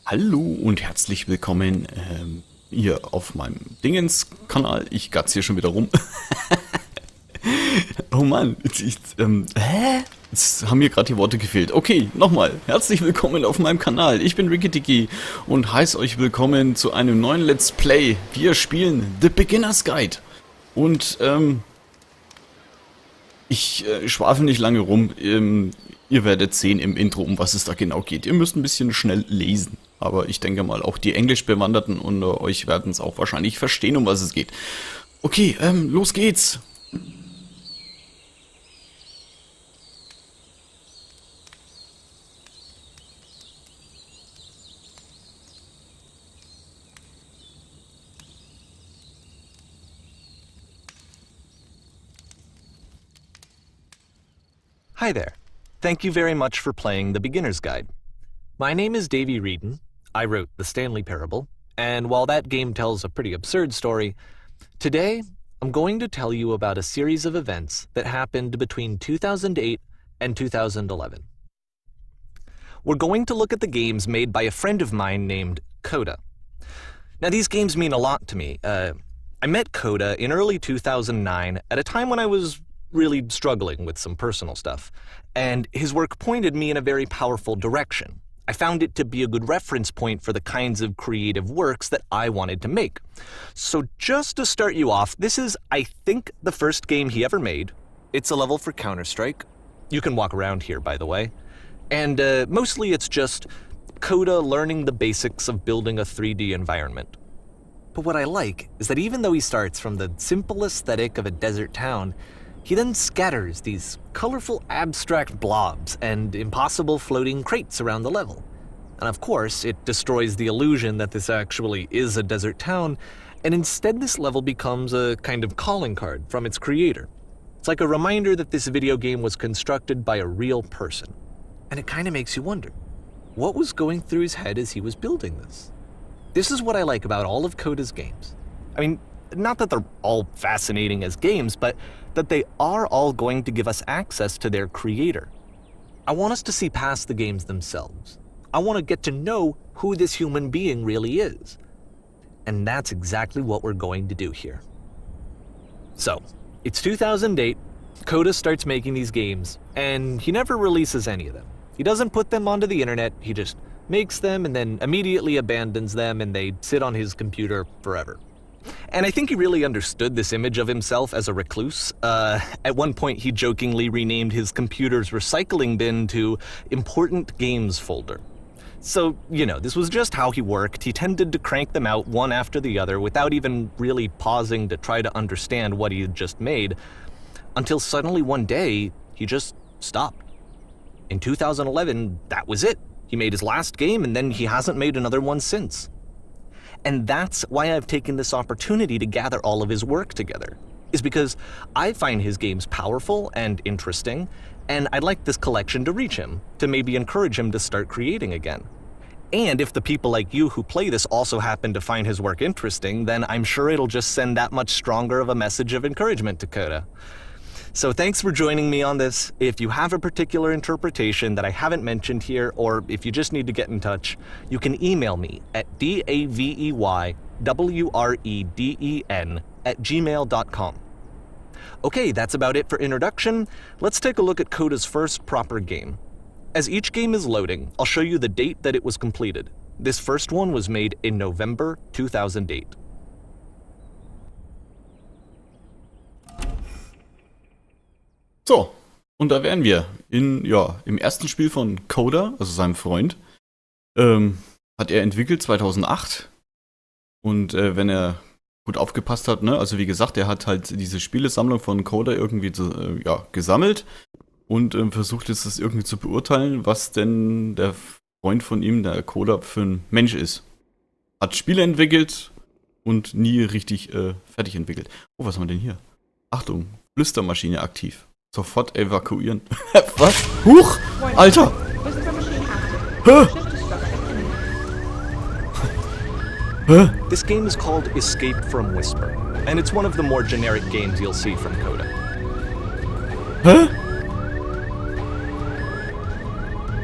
Hallo und herzlich willkommen hier auf meinem Dingens-Kanal. Ich gatz hier schon wieder rum. Oh Mann, jetzt haben mir gerade die Worte gefehlt. Okay, nochmal. Herzlich willkommen auf meinem Kanal. Ich bin Rickidicky und heiße euch willkommen zu einem neuen Let's Play. Wir spielen The Beginner's Guide. Und ich schwafel nicht lange rum. Ihr werdet sehen im Intro, um was es da genau geht. Ihr müsst ein bisschen schnell lesen. Aber ich denke mal, auch die Englischbewanderten unter euch werden es auch wahrscheinlich verstehen, um was es geht. Okay, los geht's. Hi there. Thank you very much for playing The Beginner's Guide. My name is Davey Reedon. I wrote The Stanley Parable, and while that game tells a pretty absurd story, today I'm going to tell you about a series of events that happened between 2008 and 2011. We're going to look at the games made by a friend of mine named Coda. Now, these games mean a lot to me. I met Coda in early 2009 at a time when I was really struggling with some personal stuff, and his work pointed me in a very powerful direction. I found it to be a good reference point for the kinds of creative works that I wanted to make. So just to start you off, this is, I think, the first game he ever made. It's a level for Counter-Strike. You can walk around here, by the way. And mostly it's just Coda learning the basics of building a 3D environment. But what I like is that even though he starts from the simple aesthetic of a desert town, he then scatters these colorful abstract blobs and impossible floating crates around the level. And of course, it destroys the illusion that this actually is a desert town, and instead this level becomes a kind of calling card from its creator. It's like a reminder that this video game was constructed by a real person. And it kind of makes you wonder, what was going through his head as he was building this? This is what I like about all of Coda's games. I mean, not that they're all fascinating as games, but that they are all going to give us access to their creator. I want us to see past the games themselves. I want to get to know who this human being really is. And that's exactly what we're going to do here. So, it's 2008, Coda starts making these games, and he never releases any of them. He doesn't put them onto the internet, he just makes them and then immediately abandons them, and they sit on his computer forever. And I think he really understood this image of himself as a recluse. At one point, he jokingly renamed his computer's recycling bin to Important Games Folder. So, you know, this was just how he worked. He tended to crank them out one after the other without even really pausing to try to understand what he had just made, until suddenly one day, he just stopped. In 2011, that was it. He made his last game, and then he hasn't made another one since. And that's why I've taken this opportunity to gather all of his work together, is because I find his games powerful and interesting, and I'd like this collection to reach him, to maybe encourage him to start creating again. And if the people like you who play this also happen to find his work interesting, then I'm sure it'll just send that much stronger of a message of encouragement to Coda. So thanks for joining me on this. If you have a particular interpretation that I haven't mentioned here, or if you just need to get in touch, you can email me at daveywreden@gmail.com. Okay, that's about it for introduction. Let's take a look at Coda's first proper game. As each game is loading, I'll show you the date that it was completed. This first one was made in November 2008. So, und da wären wir im ersten Spiel von Coda, also seinem Freund. Hat er entwickelt 2008. Und wenn er gut aufgepasst hat, ne, also wie gesagt, er hat halt diese Spielesammlung von Coda irgendwie gesammelt und versucht jetzt das irgendwie zu beurteilen, was denn der Freund von ihm, der Coda, für ein Mensch ist. Hat Spiele entwickelt und nie richtig fertig entwickelt. Oh, was haben wir denn hier? Achtung, Flüstermaschine aktiv. Sofort evakuieren. Was? Huch! Alter! Hä? Hä? This game is called Escape from Whisper, and it's one of the more generic games you'll see from Coda. Hä?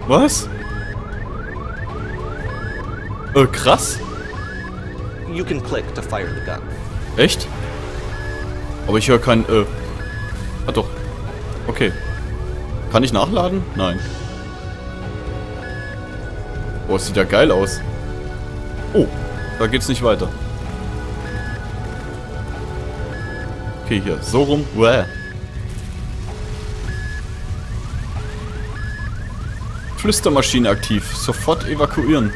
Was? Krass. You can click to fire the gun. Echt? Aber ich höre kein, Ah doch. Okay. Kann ich nachladen? Nein. Boah, sieht ja geil aus. Oh, da geht's nicht weiter. Okay, hier. So rum. Uäh. Flüstermaschine aktiv. Sofort evakuieren.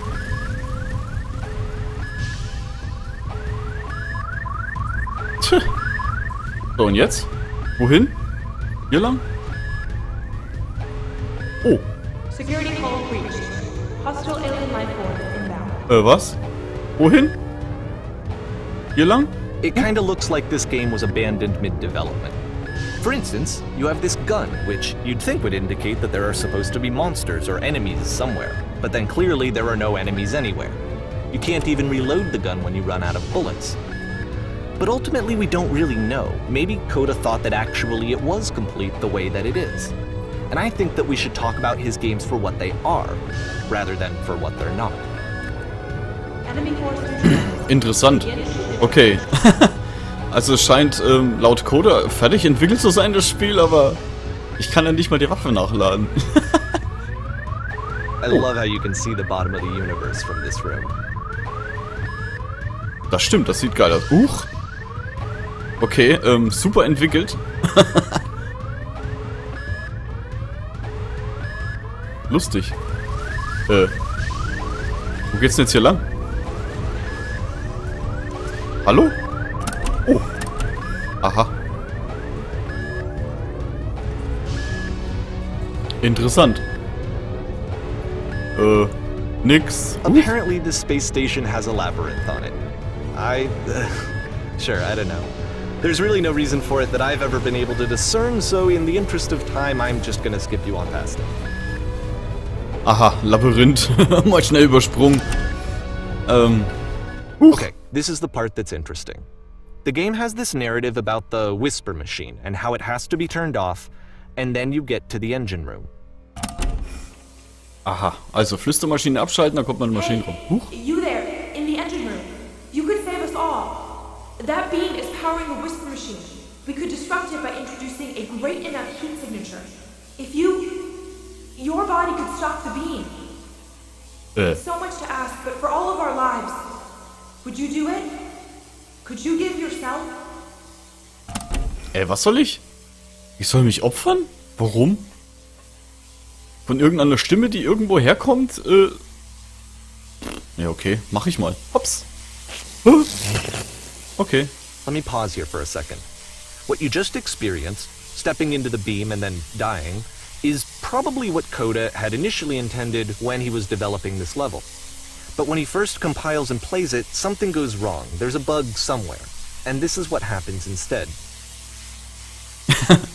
Tch. So, und jetzt? Wohin? Hier lang? Oh. Security call breached. Hostile alien life form inbound. Was? Wohin? Hier lang? It kinda looks like this game was abandoned mid-development. For instance, you have this gun, which you'd think would indicate that there are supposed to be monsters or enemies somewhere, but then clearly there are no enemies anywhere. You can't even reload the gun when you run out of bullets. But ultimately we don't really know. Maybe Coda thought that actually it was complete the way that it is. And I think that we should talk about his games for what they are, rather than for what they're not. Enemy force neutralized. Interessant. Okay. Also es scheint laut Coda fertig entwickelt zu sein, das Spiel, aber ich kann ja nicht mal die Waffe nachladen. I love how you can see the bottom of the universe from this room. Das stimmt, das sieht geil aus. Huch. Okay, super entwickelt. Lustig. Wo geht's denn jetzt hier lang? Hallo? Oh. Aha. Interessant. Nix. Apparently this space station has a labyrinth on it. Sure, I don't know. There's really no reason for it that I've ever been able to discern, so in the interest of time, I'm just gonna skip you on past it. Aha, Labyrinth. Mal schnell übersprungen. Okay, this is the part that's interesting. The game has this narrative about the whisper machine and how it has to be turned off, and then you get to the engine room. Aha, also Flüstermaschine abschalten, dann kommt man in die Maschine rum. Huch. You there, in the engine room. You could save us all. That beam is powering the whisper machine. We could disrupt it by introducing a great enough heat signature. If your body could stop the beam. It's so much to ask, but for all of our lives, would you do it? Could you give yourself? Was soll ich? Ich soll mich opfern? Warum? Von irgendeiner Stimme, die irgendwo herkommt? Ja, okay. Mach ich mal. Hops. Okay. Let me pause here for a second. What you just experienced, stepping into the beam and then dying, is probably what Coda had initially intended when he was developing this level. But when he first compiles and plays it, something goes wrong. There's a bug somewhere. And this is what happens instead.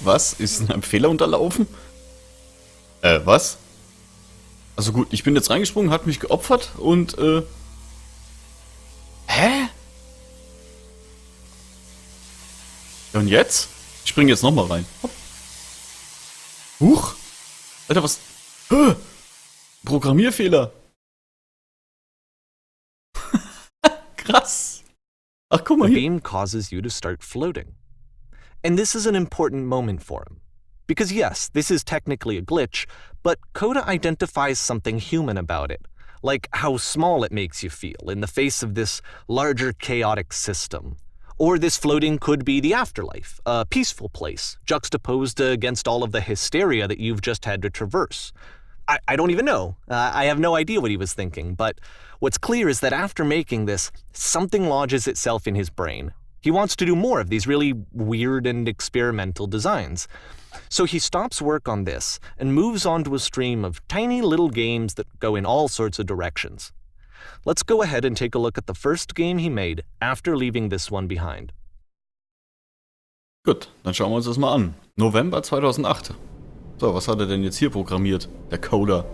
Was? Ist ein Fehler unterlaufen? Was? Also gut, ich bin jetzt reingesprungen, hat mich geopfert und, Hä? Ja, und jetzt? Ich springe jetzt nochmal rein. Hopp. Huch! Alter, was? Programmierfehler! Krass! Ach, guck mal The hier. beam causes you to start floating. And this is an important moment for him. Because yes, this is technically a glitch, but Coda identifies something human about it. Like how small it makes you feel in the face of this larger chaotic system. Or this floating could be the afterlife, a peaceful place, juxtaposed against all of the hysteria that you've just had to traverse. I don't even know. I have no idea what he was thinking, but what's clear is that after making this, something lodges itself in his brain. He wants to do more of these really weird and experimental designs. So he stops work on this and moves on to a stream of tiny little games that go in all sorts of directions. Let's go ahead and take a look at the first game he made after leaving this one behind. Gut, dann schauen wir uns das mal an. November 2008. So, was hat er denn jetzt hier programmiert? Der Coder.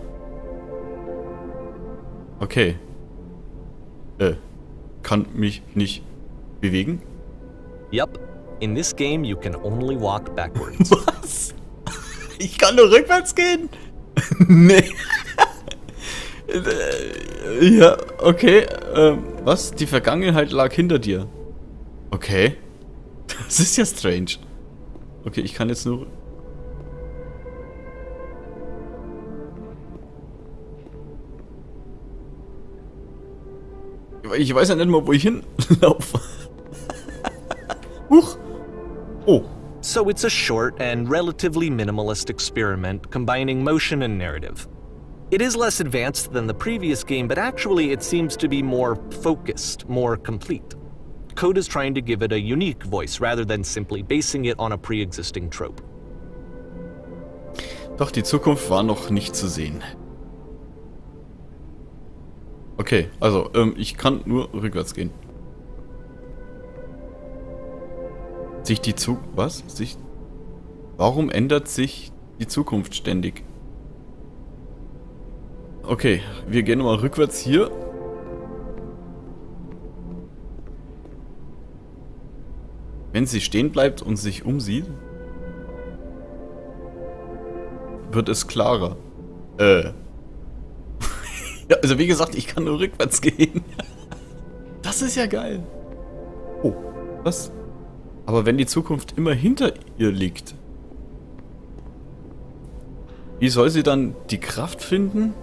Okay. Kann mich nicht bewegen? Yep, in this game you can only walk backwards. Was? Ich kann nur rückwärts gehen? Nee. Ja, okay. Was? Die Vergangenheit lag hinter dir. Okay. Das ist ja strange. Okay, ich kann jetzt nur... Ich weiß ja nicht mal, wo ich hinlaufe. Huch. Oh. So it's a short and relatively minimalist experiment combining motion and narrative. It is less advanced than the previous game, but actually it seems to be more focused, more complete. Code is trying to give it a unique voice rather than simply basing it on a pre-existing trope. Doch die Zukunft war noch nicht zu sehen. Okay, also, ich kann nur rückwärts gehen. Warum ändert sich die Zukunft ständig? Okay, wir gehen mal rückwärts hier. Wenn sie stehen bleibt und sich umsieht, wird es klarer. Ja, also wie gesagt, ich kann nur rückwärts gehen. Das ist ja geil. Oh, was? Aber wenn die Zukunft immer hinter ihr liegt, wie soll sie dann die Kraft finden,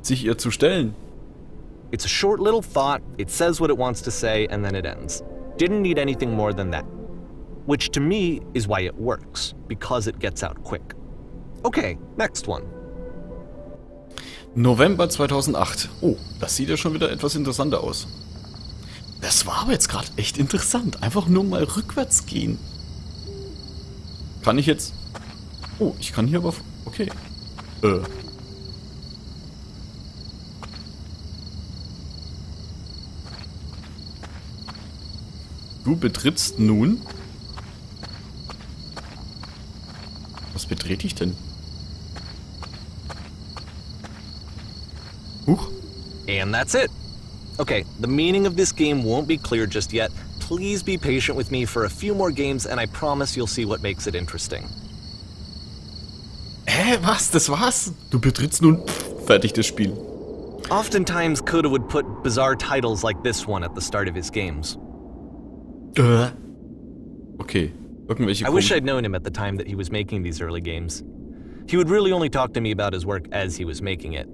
sich ihr zu stellen? It's a short little thought, it says what it wants to say, and then it ends. Didn't need anything more than that. Which to me is why it works, because it gets out quick. Okay, next one. November 2008. Oh, das sieht ja schon wieder etwas interessanter aus. Das war aber jetzt gerade echt interessant. Einfach nur mal rückwärts gehen. Kann ich jetzt... Oh, ich kann hier aber... Okay. Du betrittst nun... Was betrete ich denn? Huch. And that's it. Okay, the meaning of this game won't be clear just yet. Please be patient with me for a few more games and I promise you'll see what makes it interesting. Hä, was? Das war's? Du betrittst nun... Fertig das Spiel. Oftentimes, Coda would put bizarre titles like this one at the start of his games. Okay. Irgendwelche I wish I'd known him at the time that he was making these early games. He would really only talk to me about his work as he was making it.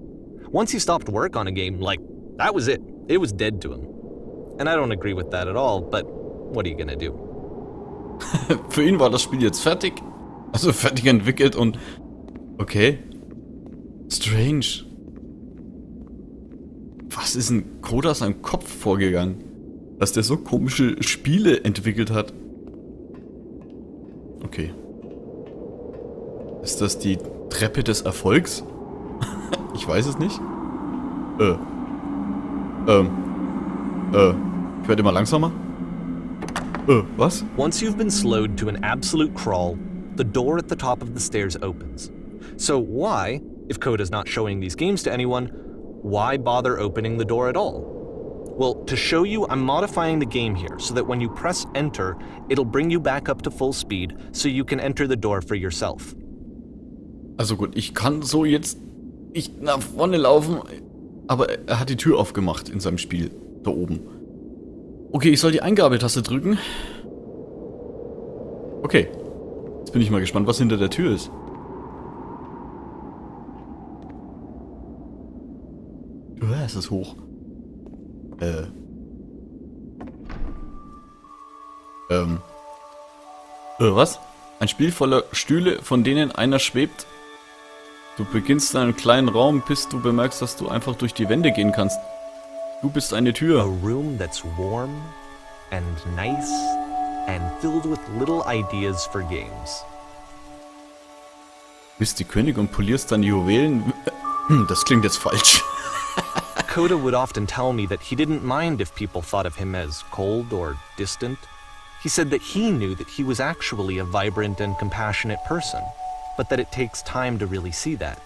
Once he stopped work on a game, like, that was it. It was dead to him. And I don't agree with that at all, but what are you gonna do? Für ihn war das Spiel jetzt fertig. Also fertig entwickelt und... Okay. Strange. Was ist in Coda seinem Kopf vorgegangen? Dass der so komische Spiele entwickelt hat. Okay. Ist das die Treppe des Erfolgs? Ich weiß es nicht. Ich werde immer langsamer. Was? Once you've been slowed to an absolute crawl, the door at the top of the stairs opens. So why, if Coda's not showing these games to anyone, why bother opening the door at all? Well, to show you, I'm modifying the game here so that when you press enter, it'll bring you back up to full speed so you can enter the door for yourself. Also gut, ich kann so jetzt nicht nach vorne laufen, aber er hat die Tür aufgemacht in seinem Spiel, da oben. Okay, ich soll die Eingabetaste drücken. Okay, jetzt bin ich mal gespannt, was hinter der Tür ist. Es ist hoch. Was? Ein Spiel voller Stühle, von denen einer schwebt. Du beginnst in einem kleinen Raum, bis du bemerkst, dass du einfach durch die Wände gehen kannst. Du bist eine A Tür. room that's warm and nice and filled with little ideas for games. Du bist die Königin und polierst deine Juwelen. Das klingt jetzt falsch. Coda would often tell me that he didn't mind if people thought of him as cold or distant. He said that he knew that he was actually a vibrant and compassionate person, but that it takes time to really see that.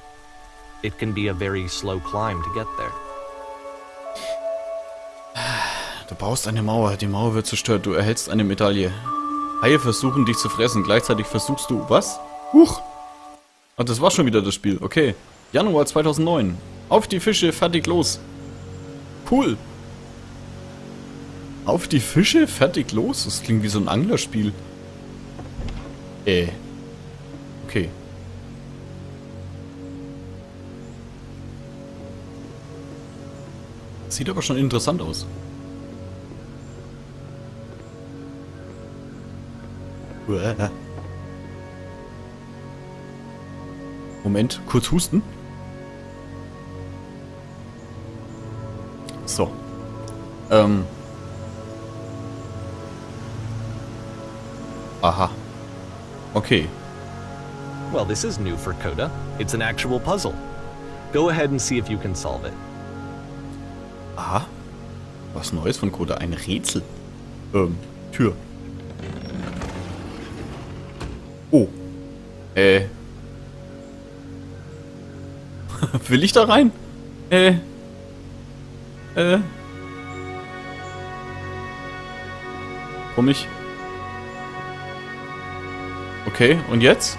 It can be a very slow climb to get there. Du baust eine Mauer, die Mauer wird zerstört, du erhältst eine Medaille. Haie versuchen dich zu fressen, gleichzeitig versuchst du... Was? Huch! Ah, das war schon wieder das Spiel, okay. Januar 2009. Auf die Fische, fertig, los. Cool. Auf die Fische, fertig, los. Das klingt wie so ein Anglerspiel. Okay. Sieht aber schon interessant aus. Moment, kurz husten. So. Aha. Okay. Well, this is new for Coda. It's an actual puzzle. Go ahead and see if you can solve it. Aha. Was Neues von Coda. Ein Rätsel. Tür. Oh. Will ich da rein? Komm ich? Okay, und jetzt?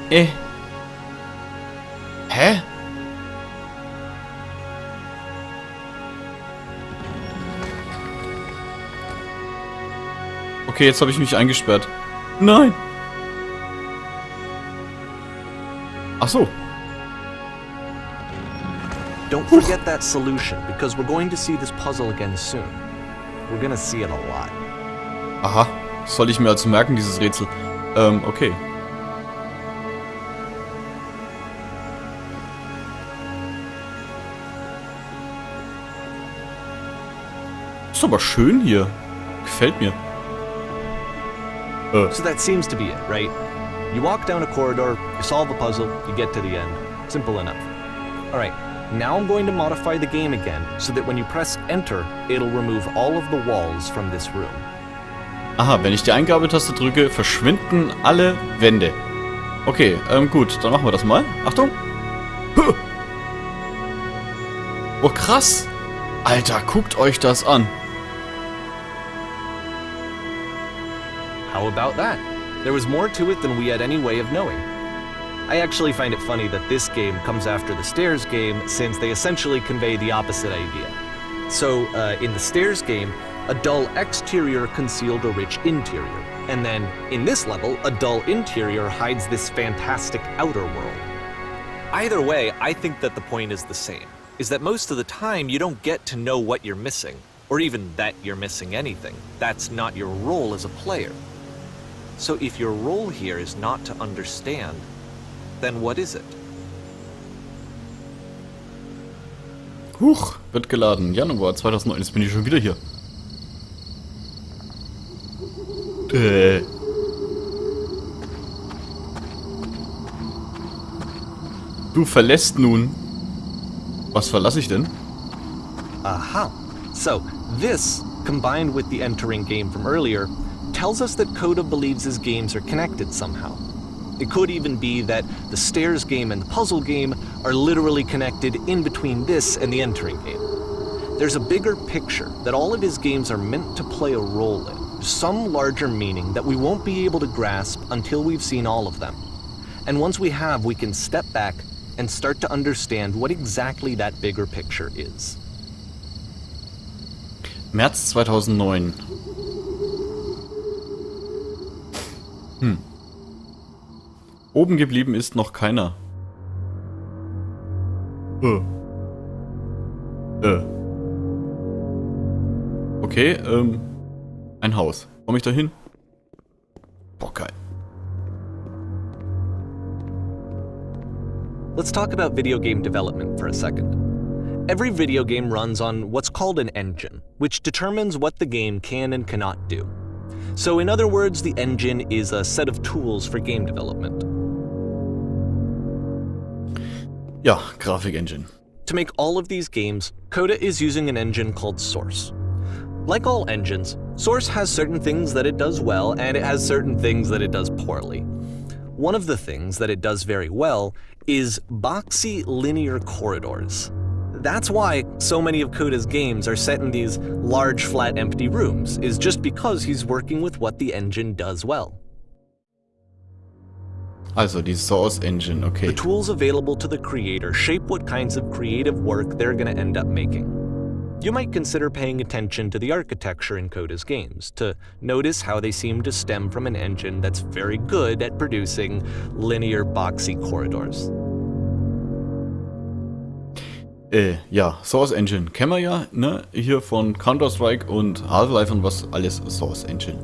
Hä? Okay, jetzt habe ich mich eingesperrt. Nein! Ach so. Don't forget that solution, because we're going to see this puzzle again soon. We're gonna see it a lot. Aha. Soll ich mir also merken, dieses Rätsel? Okay. Ist aber schön hier. Gefällt mir. So that seems to be it, right? You walk down a corridor, you solve the puzzle, you get to the end. Simple enough. Alright, now I'm going to modify the game again, so that when you press Enter, it'll remove all of the walls from this room. Aha, wenn ich die Eingabetaste drücke, verschwinden alle Wände. Okay, gut, dann machen wir das mal. Achtung. Oh, krass. Alter, guckt euch das an. How about that? There was more to it than we had any way of knowing. I actually find it funny that this game comes after the Stairs game, since they essentially convey the opposite idea. So, in the Stairs game, a dull exterior concealed a rich interior. And then, in this level, a dull interior hides this fantastic outer world. Either way, I think that the point is the same, is that most of the time you don't get to know what you're missing, or even that you're missing anything. That's not your role as a player. So if your role here is not to understand, then what is it? Huch, wird geladen. Januar 2009, jetzt bin ich schon wieder hier. Du verlässt nun. Was verlasse ich denn? Aha. So, this, combined with the entering game from earlier, tells us that Coda believes his games are connected somehow. It could even be that the Stairs game and the puzzle game are literally connected in between this and the entering game. There's a bigger picture that all of his games are meant to play a role in, some larger meaning that we won't be able to grasp until we've seen all of them. And once we have, we can step back and start to understand what exactly that bigger picture is. März 2009. Oben geblieben ist noch keiner. Okay, ein Haus. Komme ich da hin? Boah, geil. Let's talk about video game development for a second. Every video game runs on what's called an engine, which determines what the game can and cannot do. So in other words, the engine is a set of tools for game development. Ja, Grafik-Engine. To make all of these games, Coda is using an engine called Source. Like all engines, Source has certain things that it does well, and it has certain things that it does poorly. One of the things that it does very well is boxy linear corridors. That's why so many of Coda's games are set in these large, flat, empty rooms, is just because he's working with what the engine does well. Also die Source Engine, The okay. tools available to the creator shape what kinds of creative work they're going to end up making. You might consider paying attention to the architecture in Coda's games, to notice how they seem to stem from an engine that's very good at producing linear, boxy corridors. Ja, Source Engine kennen wir ja, ne? Hier von Counter-Strike und Half-Life und was alles Source Engine.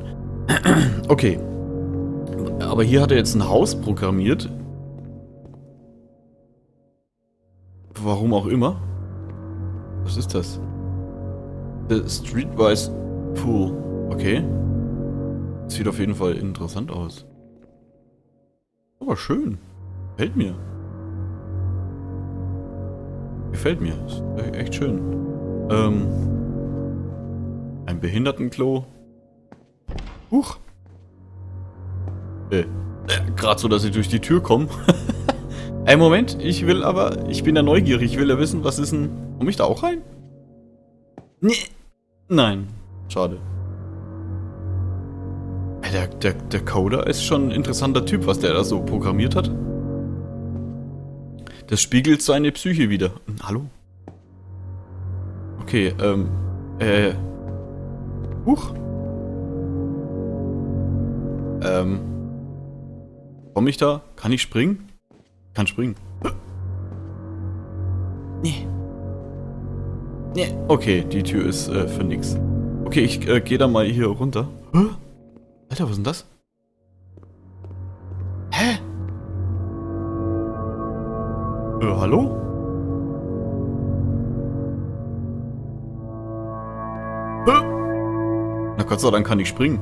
Okay. Aber hier hat er jetzt ein Haus programmiert. Warum auch immer. Was ist das? The Streetwise Pool. Okay. Sieht auf jeden Fall interessant aus. Aber schön. Gefällt mir. Gefällt mir. Ist echt schön. Ein Behindertenklo. Huch. Gerade so, dass ich durch die Tür komme. Ey, Moment. Ich bin ja neugierig. Ich will ja wissen, was ist denn... Komm ich da auch rein? Nee. Nein. Schade. Ey, der Coder ist schon ein interessanter Typ, was der da so programmiert hat. Das spiegelt seine Psyche wieder. Hallo? Okay, Huch. Komm ich da? Kann ich springen? Kann springen. Nee. Nee. Okay, die Tür ist für nix. Okay, ich gehe da mal hier runter. Alter, was ist denn das? Hä? Hallo? Na Gott sei Dank kann ich springen.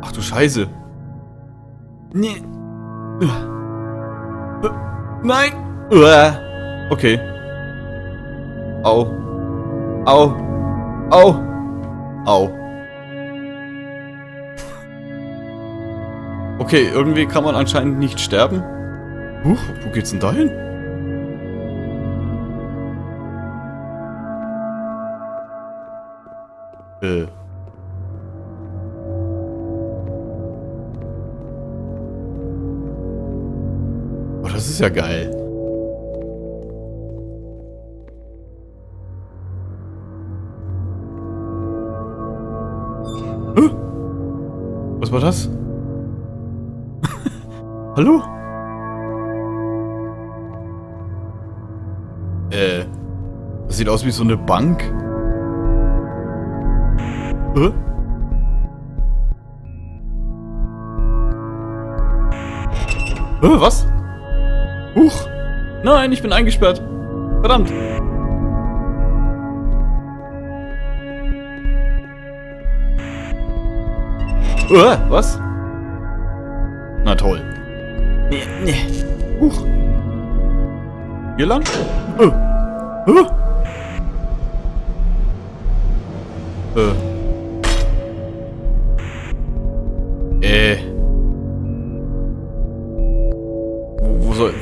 Ach du Scheiße. Nee. Nein. Okay. Au. Au. Au. Au. Okay, irgendwie kann man anscheinend nicht sterben. Wo geht's denn da hin? Oh, das ist ja geil. Was war das? Hallo? Das sieht aus wie so eine Bank. Was? Huch! Nein, ich bin eingesperrt. Verdammt. Was? Na toll. Nee. Huch. Hier lang?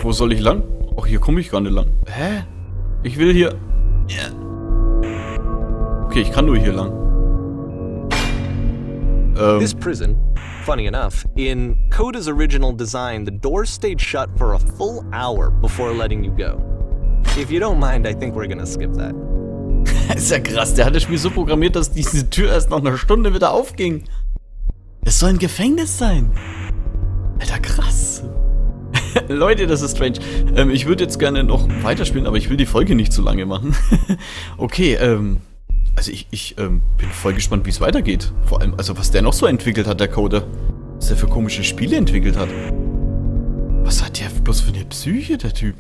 Wo soll ich lang? Ach, hier komme ich gar nicht lang. Hä? Ich will hier... Okay, ich kann nur hier lang. This prison, funny enough, in Coda's original design, the door stayed shut for a full hour before letting you go. If you don't mind, I think we're gonna skip that. Ist ja krass, der hat das Spiel so programmiert, dass diese Tür erst nach einer Stunde wieder aufging. Das soll ein Gefängnis sein. Alter, krass. Leute, das ist strange. Ich würde jetzt gerne noch weiterspielen, aber ich will die Folge nicht zu lange machen. Okay, also ich bin voll gespannt, wie es weitergeht. Vor allem, also was der noch so entwickelt hat, der Coder. Was der für komische Spiele entwickelt hat. Was hat der bloß für eine Psyche, der Typ?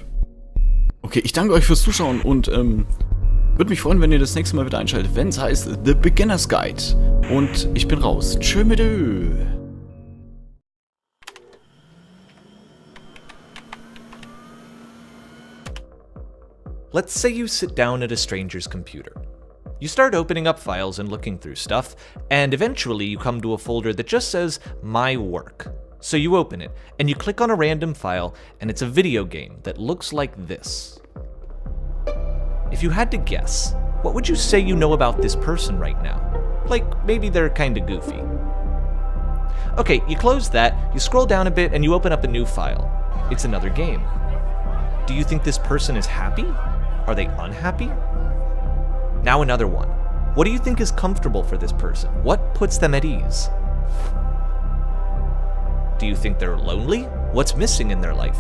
Okay, ich danke euch fürs Zuschauen und würde mich freuen, wenn ihr das nächste Mal wieder einschaltet, wenn es heißt The Beginner's Guide. Und ich bin raus. Tschö mit Ö. Let's say you sit down at a stranger's computer. You start opening up files and looking through stuff, and eventually you come to a folder that just says My Work. So you open it, and you click on a random file, and it's a video game that looks like this. If you had to guess, what would you say you know about this person right now? Like, maybe they're kinda goofy. Okay, you close that, you scroll down a bit, and you open up a new file. It's another game. Do you think this person is happy? Are they unhappy? Now another one. What do you think is comfortable for this person? What puts them at ease? Do you think they're lonely? What's missing in their life?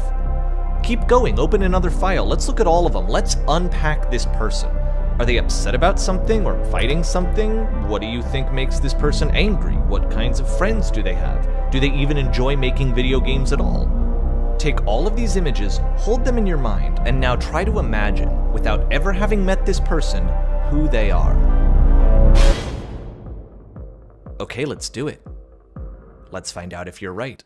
Keep going, open another file. Let's look at all of them. Let's unpack this person. Are they upset about something or fighting something? What do you think makes this person angry? What kinds of friends do they have? Do they even enjoy making video games at all? Take all of these images, hold them in your mind, and now try to imagine, without ever having met this person, who they are. Okay, let's do it. Let's find out if you're right.